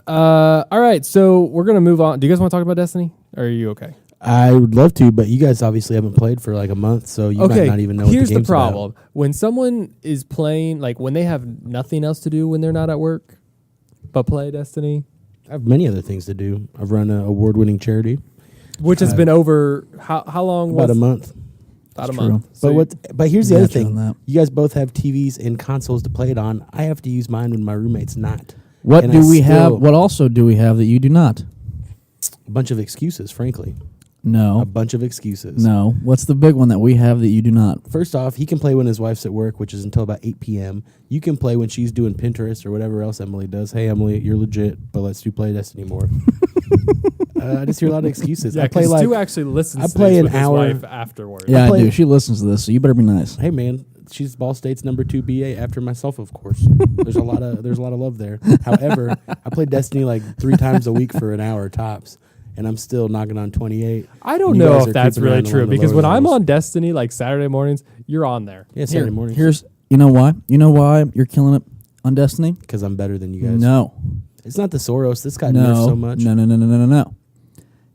All right, so we're gonna move on. Do you guys want to talk about Destiny? Or are you okay? I would love to, but you guys obviously haven't played for like a month, so you might not even know what the game's Here's the problem. about. When someone is playing, like when they have nothing else to do when they're not at work, but play Destiny, I have many other things to do. I've run an award-winning charity. which has been over how long? About a month. About a True. month. But here's the other Gotcha on thing. that. You guys both have TVs and consoles to play it on. I have to use mine when my roommate's not. What And do I we have? still- What also do we have that you do not? A bunch of excuses, frankly. A No, bunch of excuses. no. What's the big one that we have that you do not? First off, he can play when his wife's at work, which is until about 8 p.m. You can play when she's doing Pinterest or whatever else Emily does. Hey, Emily, you're legit, but let's do play Destiny more. I just hear a lot of excuses. Yeah, I play because like, Stu actually listens I to play these an with his hour- wife afterwards. Yeah, I play- do. She listens to this, so you better be nice. hey man, she's Ball State's number 2 BA after myself, of course. There's a lot of love there. However, I play Destiny like 3 times a week for an hour tops, and I'm still knocking on 28. I don't And you know guys if are that's creeping really around true along the because lower when I'm levels. on Destiny, like Saturday mornings, you're on there. Yeah, Saturday morning. Here's you know why? You know why you're killing it on Destiny? Because I'm better than you guys. No, It's not the Soros. This guy nerfs so much. No.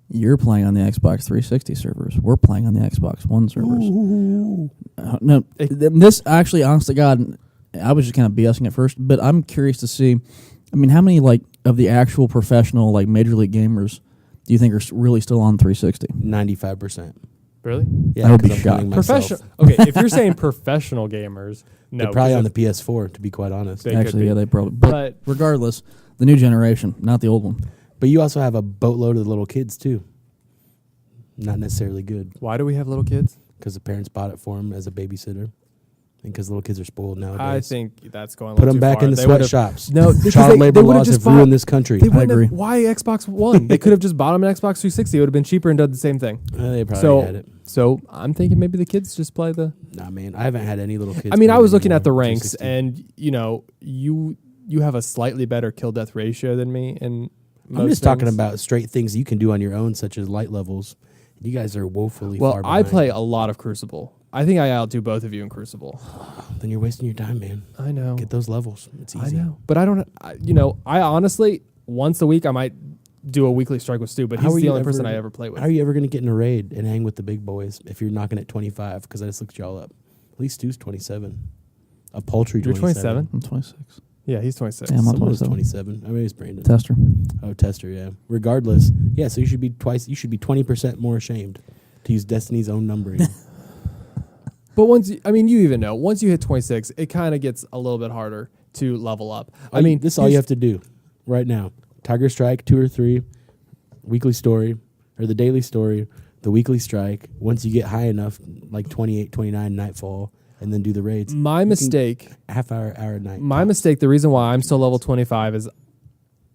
You're playing on the Xbox 360 servers. We're playing on the Xbox One servers. No, this actually, honest to God, I was just kind of BSing at first, but I'm curious to see. I mean, how many like of the actual professional like major league gamers do you think are really still on 360? 95%. Really? Yeah, I would be 'cause I'm counting shocked. myself. Professional. Okay, if you're saying professional gamers, no. They're probably 'cause on the if- PS4, to be quite honest. They could Actually, be. yeah, they probably. But Regardless, the new generation, not the old one. But you also have a boatload of little kids, too. Not necessarily good, why do we have little kids? because the parents bought it for them as a babysitter. And because little kids are spoiled nowadays. I think that's going. Put them them back in the sweatshops. No, because Child labor would've laws just have ruined this country. They wouldn't agree. have, why Xbox One? They could have just bought them an Xbox 360. It would have been cheaper and done the same thing. They probably So, had it. so I'm thinking maybe the kids just play the. Nah, man. I haven't had any little kids. I mean, I play was looking anymore. at the ranks, 360. and you have a slightly better kill death ratio than me, and I'm just talking about straight things you can do on your own, such as light levels You guys are woefully Well, far I behind. play a lot of Crucible. I think I outdo both of you in Crucible. Then you're wasting your time, man. I know. Get those levels. It's I easy. know. But I don't, I honestly, once a week, I might do a weekly strike with Stu, but How he's are the you only person ever- I ever play with. How are you ever going to get in a raid and hang with the big boys if you're knocking at 25? Because I just looked y'all up. At least Stu's 27. A paltry You're 27. 27? I'm 26. Yeah, he's 26. Yeah, I'm not Someone was 27. 27. I mean, it's Brandon. Tester. Oh, Tester, yeah. Regardless, yeah, so you should be 20% more ashamed to use Destiny's own numbering. But once you even know, once you hit 26, it kind of gets a little bit harder to level up. This is all you have to do right now. Tiger Strike 2 or 3, weekly story, or the daily story, the weekly strike. Once you get high enough, like 28, 29, nightfall, and then do the raids. My mistake, Half hour a night. my mistake, the reason why I'm still level 25 is,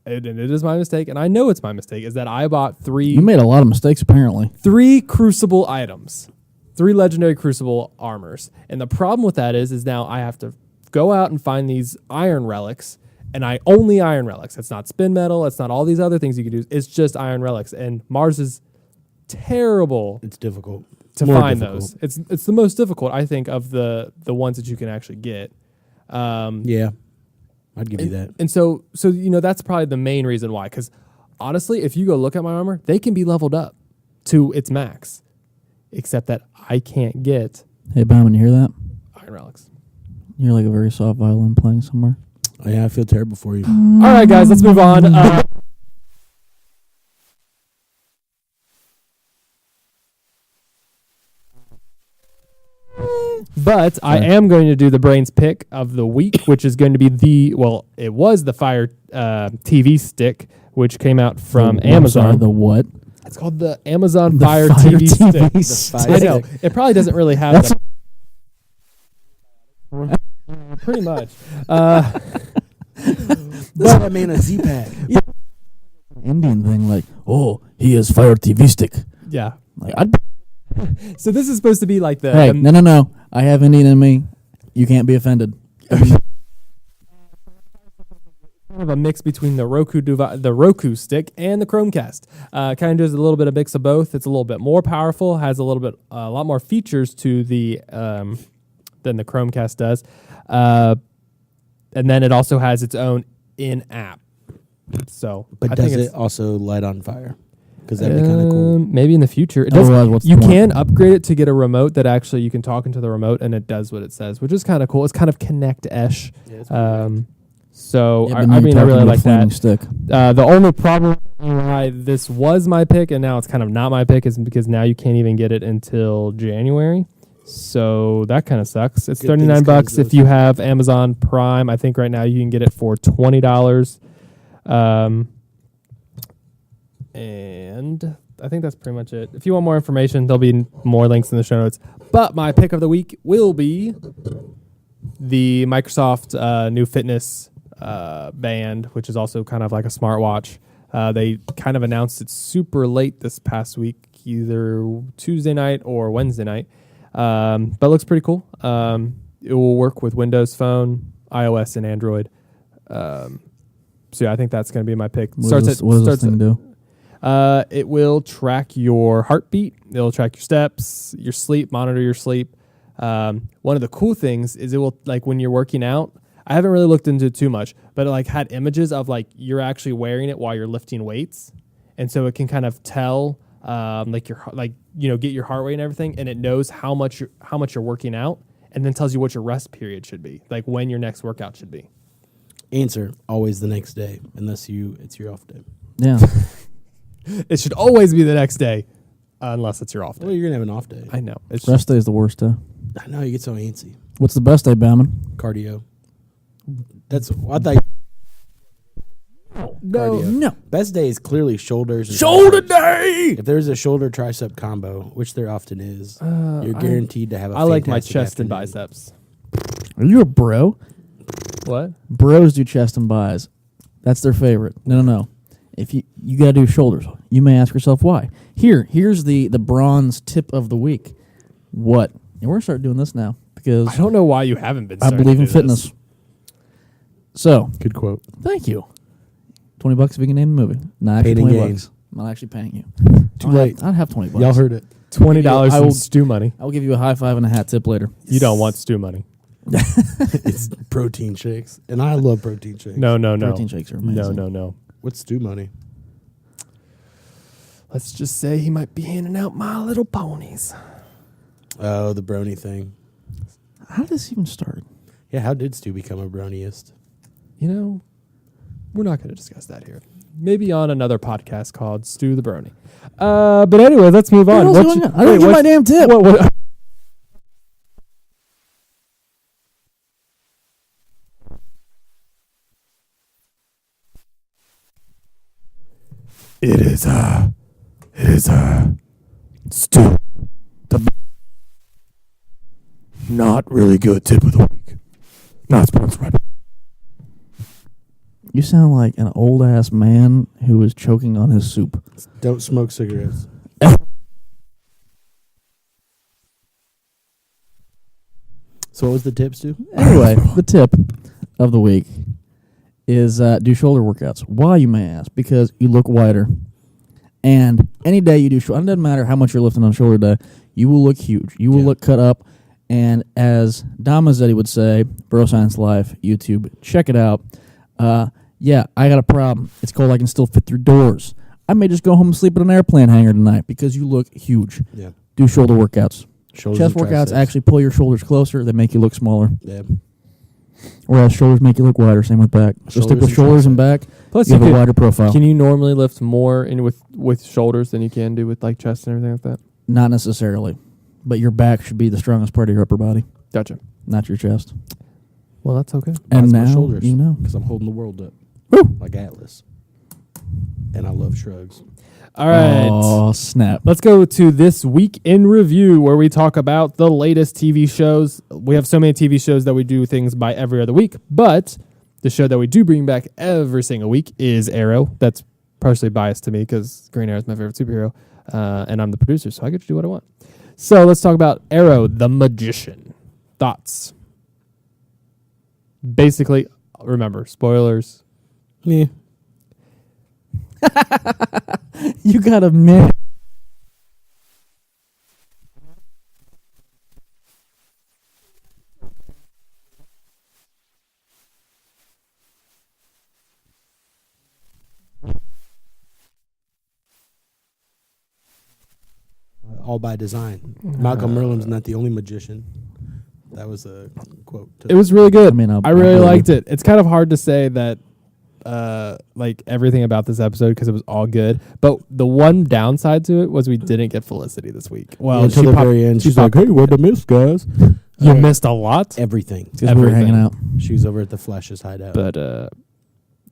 and it is my mistake, and I know it's my mistake, is that I bought You made a lot of mistakes, apparently. 3 Crucible items, 3 legendary Crucible armors. And the problem with that is now I have to go out and find these iron relics, and I only iron relics. It's not spin metal. It's not all these other things you can do. It's just iron relics. And Mars is terrible It's difficult to More find difficult. those. It's the most difficult, I think, of the ones that you can actually get. Yeah, I'd give you that. And so that's probably the main reason why. Because honestly, if you go look at my armor, they can be leveled up to its max, except that I can't get Hey, Bowman, you hear that? iron relics. You're like a very soft violin playing somewhere. Oh, yeah, I feel terrible for you. All right, guys, let's move on. But I am going to do the brains pick of the week, which is going to be it was the Fire TV stick, which came out from I'm Amazon. sorry, the what? It's called the Amazon The Fire Fire TV stick. TV stick. I know. It probably doesn't really have That's- pretty much. This guy made a Z-Pack. Indian thing, like, oh, he has Fire TV stick. Yeah. Like, I'd So this is supposed to be like the... Hey, the- no. I have Indian in me. You can't be offended. kind of a mix between the Roku stick and the Chromecast. Kind of does a little bit of mix of both. It's a little bit more powerful, has a lot more features to the than the Chromecast does, and then it also has its own in-app. So, But I think does it's- it also light on fire? Because that'd be kind of cool. Maybe in the future. It does. Otherwise, what's the You point? can upgrade it to get a remote that actually you can talk into the remote and it does what it says, which is kind of cool. It's kind of Connect-esh. So Yeah, I but now you're really talking like a flaming that. stick. The only problem why this was my pick and now it's kind of not my pick is because now you can't even get it until January. So that kind of sucks. It's Good things $39 comes if those you have Amazon Prime. I think right now you can get it for $20. And I think that's pretty much it. If you want more information, there'll be more links in the show notes. But my pick of the week will be the Microsoft new fitness band, which is also kind of like a smartwatch. They kind of announced it super late this past week, either Tuesday night or Wednesday night. But it looks pretty cool. It will work with Windows Phone, iOS, and Android. So yeah, I think that's going to be my pick. What does this thing do? It will track your heartbeat. It'll track your steps, your sleep, monitor your sleep. One of the cool things is it will, like when you're working out, I haven't really looked into it too much, but it like had images of like you're actually wearing it while you're lifting weights. And so it can kind of tell get your heart rate and everything, and it knows how much you're working out, and then tells you what your rest period should be, like when your next workout should be. Answer, always the next day, unless it's your off day. Yeah. It should always be the next day, unless it's your off day. Well, you're going to have an off day. I know. It's Rest day is the worst day. I know, you get so antsy. What's the best day, Bowman? Cardio. I thought cardio. No. Best day is clearly shoulders. And Shoulder triceps. day! If there's a shoulder tricep combo, which there often is, you're guaranteed to have a I like my fantastic chest and afternoon. biceps. Are you a bro? What? Bros do chest and buys. That's their favorite. No. If you got to do shoulders, you may ask yourself why. Here's the bronze tip of the week. What? And we're gonna start doing this now because I don't know why you haven't been. I believe in fitness. So, Good quote. thank you. $20 if you can name the movie. Not actually Pain and 20 Gain. bucks. I'm not actually paying you. Too late. I'd have $20. Y'all heard it. $20 I will- in stew money. I'll give you a high five and a hat tip later. You don't want stew money. It's protein shakes, and I love protein shakes. No. Protein shakes are amazing. No. What's stew money? Let's just say he might be handing out My Little Ponies. Oh, the brony thing. How did this even start? Yeah, how did Stu become a bronyist? You know, we're not going to discuss that here. Maybe on another podcast called Stew the Brony. But anyway, let's move on. What the hell's going on? I didn't get my damn tip. What? It is Stu. The not really good tip of the week. Not sponsored by. You sound like an old ass man who is choking on his soup. Don't smoke cigarettes. So what was the tip, Stu? Anyway, the tip of the week is do shoulder workouts. Why, you may ask? Because you look wider. And any day you do shoulder, it doesn't matter how much you're lifting on shoulder day, you will look huge. You will look cut up. And as Dom Mazzetti would say, Bro Science Life, YouTube, check it out. Yeah, I got a problem. It's cold. I can still fit through doors. I may just go home and sleep in an airplane hangar tonight because you look huge. Yeah. Do shoulder workouts. Shoulders Chest and workouts triceps. actually pull your shoulders closer. They make you look smaller. Yeah. Whereas shoulders make you look wider. Same with back. So stick Shoulders with and shoulders and back. Plus, You have a wider profile. Can you normally lift more in with shoulders than you can do with like chest and everything like that? Not necessarily. But your back should be the strongest part of your upper body, Gotcha. not your chest. Well, that's okay. And That's my now shoulders. you know. Because I'm holding the world up. Woo! Like Atlas. And I love shrugs. All right. Oh, snap. Let's go to this week in review where we talk about the latest TV shows. We have so many TV shows that we do things by every other week, but the show that we do bring back every single week is Arrow. That's partially biased to me because Green Arrow is my favorite superhero, and I'm the producer, so I get to do what I want. So let's talk about Arrow, the Magician. Thoughts? Basically, remember, spoilers. Yeah. You got a minute. All by design. Malcolm Merlin's not the only magician. That was a quote. It was really good. I mean, I really liked it. It's kind of hard to say that like everything about this episode because it was all good. But the one downside to it was we didn't get Felicity this week. Well, until the very end. She's like, hey, what I missed, guys? you missed a lot. Everything. Because we were hanging out. She was over at the Flash's hideout. But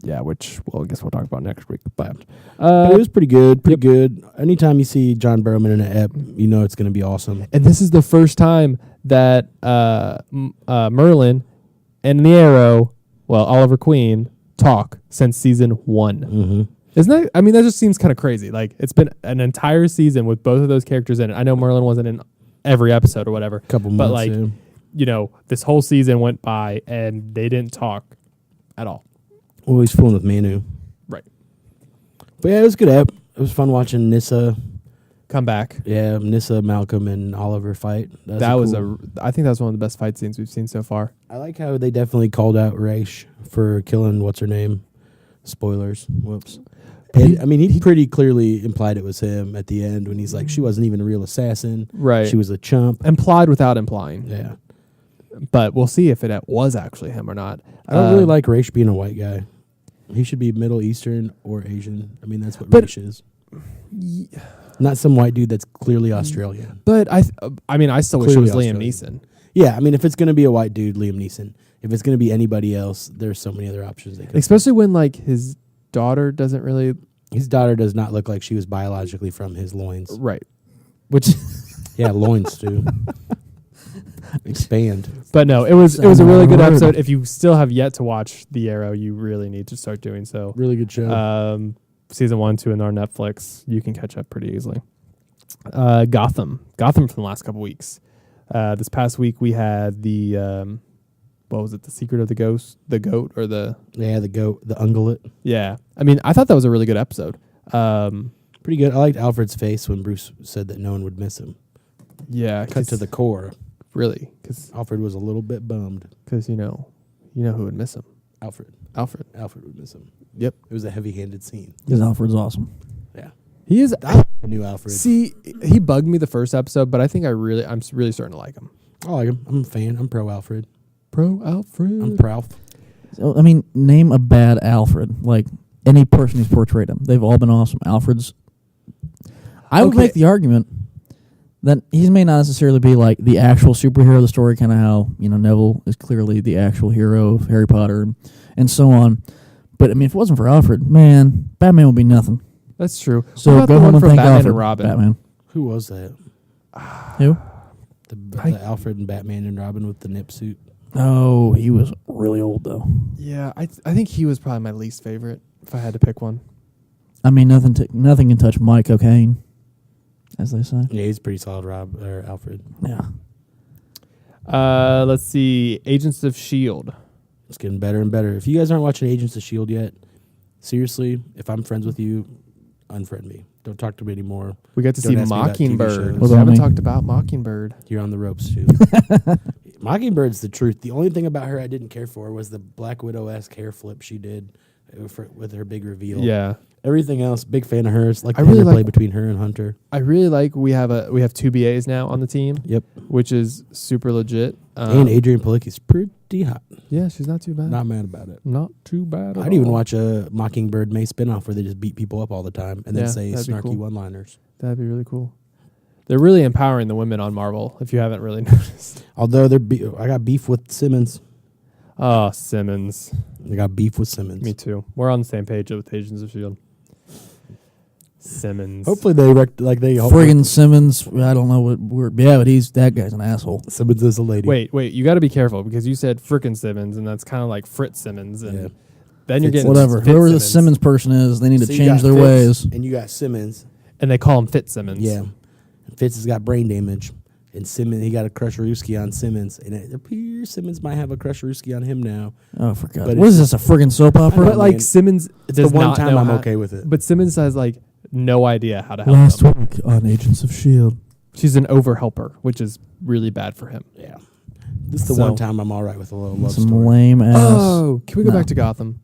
yeah, which I guess we'll talk about next week. But But it was pretty good. Pretty good. Anytime you see John Barrowman in an ep, you know it's going to be awesome. and this is the first time that Merlin and the Arrow, well, Oliver Queen, talk since season 1. Mm-hmm. Isn't that? I mean, that just seems kind of crazy. Like it's been an entire season with both of those characters in it. I know Merlin wasn't in every episode or whatever, Couple but months. like yeah. you know, this whole season went by and they didn't talk at all. Well, he's fooling with Manu. Right. But yeah, it was a good ep. It was fun watching Nissa. Come back. Yeah, Nissa, Malcolm, and Oliver fight. That was I think that was one of the best fight scenes we've seen so far. I like how they definitely called out Raish for killing what's her name. Spoilers. Whoops. And, I mean, he pretty clearly implied it was him at the end when he's like, she wasn't even a real assassin. Right. She was a chump. Implied without implying. Yeah. But we'll see if it was actually him or not. I don't really like Raish being a white guy. He should be Middle Eastern or Asian. I mean, that's what But- Raish is. Not some white dude that's clearly Australian. But I mean, I still wish it Clearly was Liam Australian. Neeson. Yeah, I mean, if it's going to be a white dude, Liam Neeson. If it's going to be anybody else, there's so many other options they could. Especially when like his daughter doesn't really His daughter does not look like she was biologically from his loins. right. Which Yeah, loins too. Expand. but no, it was a really good episode. If you still have yet to watch The Arrow, you really need to start doing so. Really good show. Season 1, 2 and on Netflix. You can catch up pretty easily. Gotham from the last couple weeks. This past week we had the what was it? The Secret of the Goat or the Yeah, the goat, the ungulate. yeah. I mean, I thought that was a really good episode. Pretty good. I liked Alfred's face when Bruce said that no one would miss him. Yeah, Cut to the core. really, because Alfred was a little bit bummed. you know who would miss him. Alfred would miss him. Yep, It was a heavy-handed scene. Because Alfred's awesome. Yeah. he is. I knew Alfred. See, he bugged me the first episode, but I think I'm really starting to like him. I like him. I'm a fan. I'm pro Alfred. Pro Alfred. I'm pro. So, I mean, name a bad Alfred. Like, any person who's portrayed him. They've all been awesome. Alfred's... I would Okay. make the argument that he may not necessarily be, like, the actual superhero of the story, kind of how, Neville is clearly the actual hero of Harry Potter and so on. But, I mean, if it wasn't for Alfred, man, Batman would be nothing. That's true. So What about go the home one and from thank Batman Alfred, and Robin? Batman. Who was that? Who? The Alfred and Batman and Robin with the nip suit. Oh, he was really old, though. Yeah, I think he was probably my least favorite if I had to pick one. I mean, nothing can touch Mike O'Kane, as they say. Yeah, he's pretty solid, Alfred. Yeah. Let's see, Agents of Shield. It's getting better and better. If you guys aren't watching Agents of Shield yet, seriously, if I'm friends with you, unfriend me. Don't talk to me anymore. We got to Don't see ask me about TV Mockingbird. shows. What We about haven't me? talked about Mockingbird. You're on the ropes too. Mockingbird's the truth. The only thing about her I didn't care for was the Black Widow-esque hair flip she did with her big reveal. Yeah, Everything else, big fan of hers. Like I the really interplay like- between her and Hunter. I really like we have two BAs now on the team. Yep. Which is super legit. And Adrian Palicki's pretty hot. Yeah, she's not too bad. Not mad about it. Not too bad. At I'd even all. watch a Mockingbird May spinoff where they just beat people up all the time and then Yeah, say that'd be snarky cool. one-liners. That'd be really cool. They're really empowering the women on Marvel. If you haven't really noticed. Although I got beef with Simmons. Oh, Simmons. I got beef with Simmons. Me too. We're on the same page with Agents of Shield. Simmons. Hopefully they Friggin' Simmons. I don't know what word. Yeah, but that guy's an asshole. Simmons is a lady. Wait. You got to be careful because you said frickin' Simmons, and that's kind of like Fritz Simmons, and Yeah. then you're Fitz getting Whatever. Fitz Whoever the Simmons person is, they need So to you change got their Fitz, ways. And you got Simmons. and they call him Fitzsimmons. Yeah. Fitz has got brain damage. And Simmons, he got a crusherooski on Simmons. And it appears Simmons might have a crusherooski on him now. Oh, for God. But What is this, a friggin' soap opera? But like man. Simmons It's does the one not time know I'm how- okay with it. But Simmons has like no idea how to help Last them. week on Agents of S.H.I.E.L.D. She's an overhelper, which is really bad for him. Yeah. This is the So- one time I'm all right with a little love Some story. lame ass. Oh, can we go No. back to Gotham,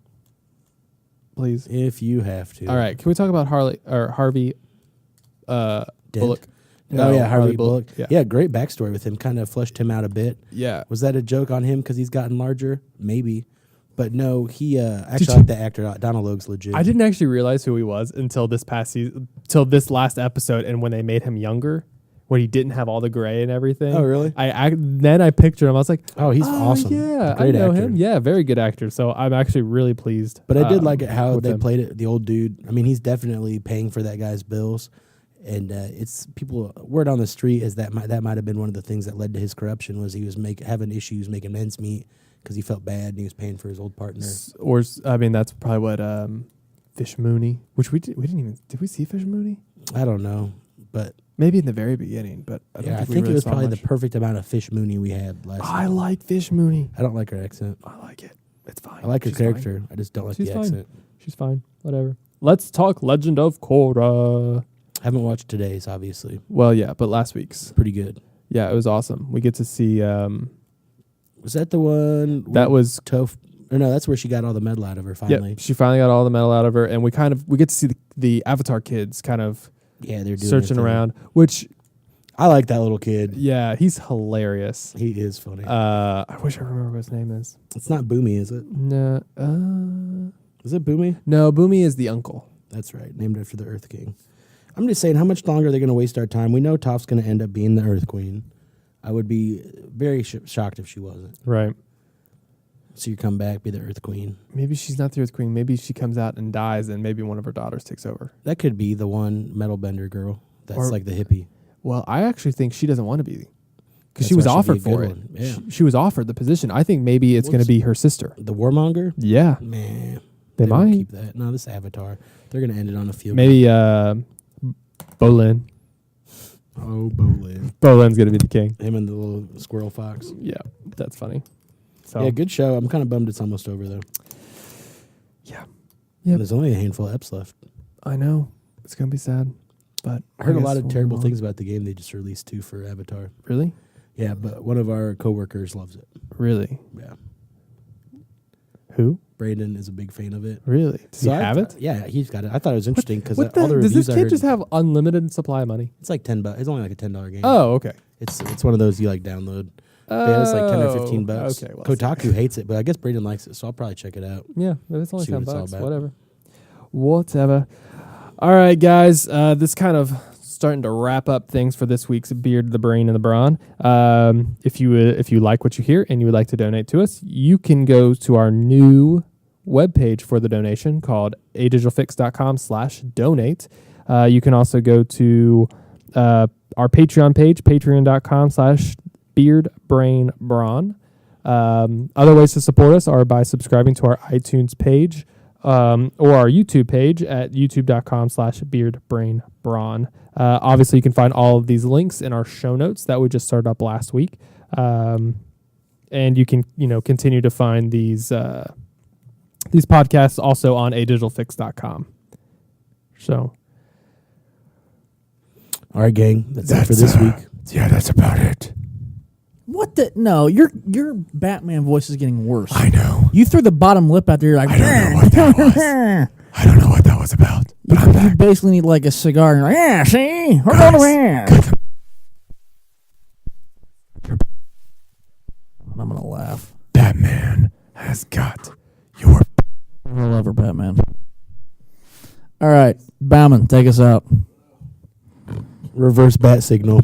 please? If you have to. All right, can we talk about Harvey Dent. Bullock? Oh, yeah, Harvey Bullock. Yeah. Yeah, great backstory with him. Kind of fleshed him out a bit. Yeah. Was that a joke on him because he's gotten larger? Maybe. But no, he actually you- like the actor. Donald Logue's legit. I didn't actually realize who he was until this past season, till this last episode, and when they made him younger, when he didn't have all the gray and everything. Oh, really? Then I pictured him. I was like, Oh, he's awesome. Yeah, Great I know actor. him. Yeah, very good actor. So I'm actually really pleased. But I did like it how with they him. played it. The old dude. I mean, he's definitely paying for that guy's bills, and it's people. Word on the street is that might have been one of the things that led to his corruption. Was he was having issues making ends meet because he felt bad and he was paying for his old partner. I mean, that's probably what Fish Mooney, which we didn't even did we see Fish Mooney? I don't know, but Maybe in the very beginning, but I don't yeah, I think, we think it really was saw probably much. the perfect amount of Fish Mooney we had last. I season. like Fish Mooney. I don't like her accent. I like it. It's fine. I like her She's character. fine. I just don't like She's the fine. accent. She's fine. Whatever. Let's talk Legend of Korra. Haven't watched today's, obviously. Well, yeah, but last week's. Pretty good. Yeah, it was awesome. We get to see. Was that the one? That was. Toph. Or no, that's where she got all the metal out of her finally. Yep, she finally got all the metal out of her, and we get to see the Avatar kids kind of Yeah, they're doing searching their thing. around. Which, I like that little kid. yeah, he's hilarious. He is funny. I wish I remember what his name is. It's not Boomy, is it? No, Is it Boomy? no, Boomy is the uncle. That's right. Named after the Earth King. I'm just saying, how much longer are they going to waste our time? We know Toph's going to end up being the Earth Queen. I would be very shocked if she wasn't. Right. So you come back, be the Earth Queen. Maybe she's not the Earth Queen. Maybe she comes out and dies, and maybe one of her daughters takes over. That could be the one metal bender girl. That's Or- like the hippie. Well, I actually think she doesn't want to be, because That's she was why she'd offered be a for good it. one. Yeah. She was offered the position. I think maybe it's going to What's- be her sister. The Warmonger? Yeah, Man. they won't might. keep that. No, this Avatar. They're going to end it on a field. Maybe Bolin. Oh, Bolin. Bolin's going to be the king. Him and the little squirrel fox. Yeah, that's funny. So Yeah, good show. I'm kind of bummed it's almost over, though. yeah, Yep. There's only a handful of eps left. I know. It's gonna be sad. But I heard a guess lot of we'll terrible move on. things about the game they just released too for Avatar. Really? Yeah, but one of our coworkers loves it. Really? Yeah, Who? Brandon is a big fan of it. Really? Does he have it? Yeah, he's got it. I thought it was interesting because What all the does reviews this I kid heard, just have unlimited supply of money? it's like $10. It's only like a $10 game. Oh, okay. It's one of those you like download. Yeah, it's like 10 or 15 bucks. Okay, well, Kotaku hates it, but I guess Brandon likes it, so I'll probably check it out. yeah, but it's only See $10. what it's all about. Whatever. All right, guys. This kind of starting to wrap up things for this week's Beard, the Brain, and the Brawn. If you like what you hear and you would like to donate to us, you can go to our new webpage for the donation called adigitalfix.com/donate. You can also go to our Patreon page, patreon.com/beardbrainbrawn. Other ways to support us are by subscribing to our iTunes page or our YouTube page at youtube.com/beardbrainbrawn. Obviously, you can find all of these links in our show notes that we just started up last week. And you can, continue to find these podcasts also on adigitalfix.com. So, All right, gang. That's it for this week. Yeah, that's about it. What the? No, your Batman voice is getting worse. I know. You threw the bottom lip out there. You're like, I don't know what that was. I don't know what that was about. But I'm you back. basically need like a cigar. And you're like, yeah, see? We're Guys, going around. Gotham. I'm going to laugh. Batman has got your... I love her, Batman. All right, Bauman, take us out. Reverse bat signal.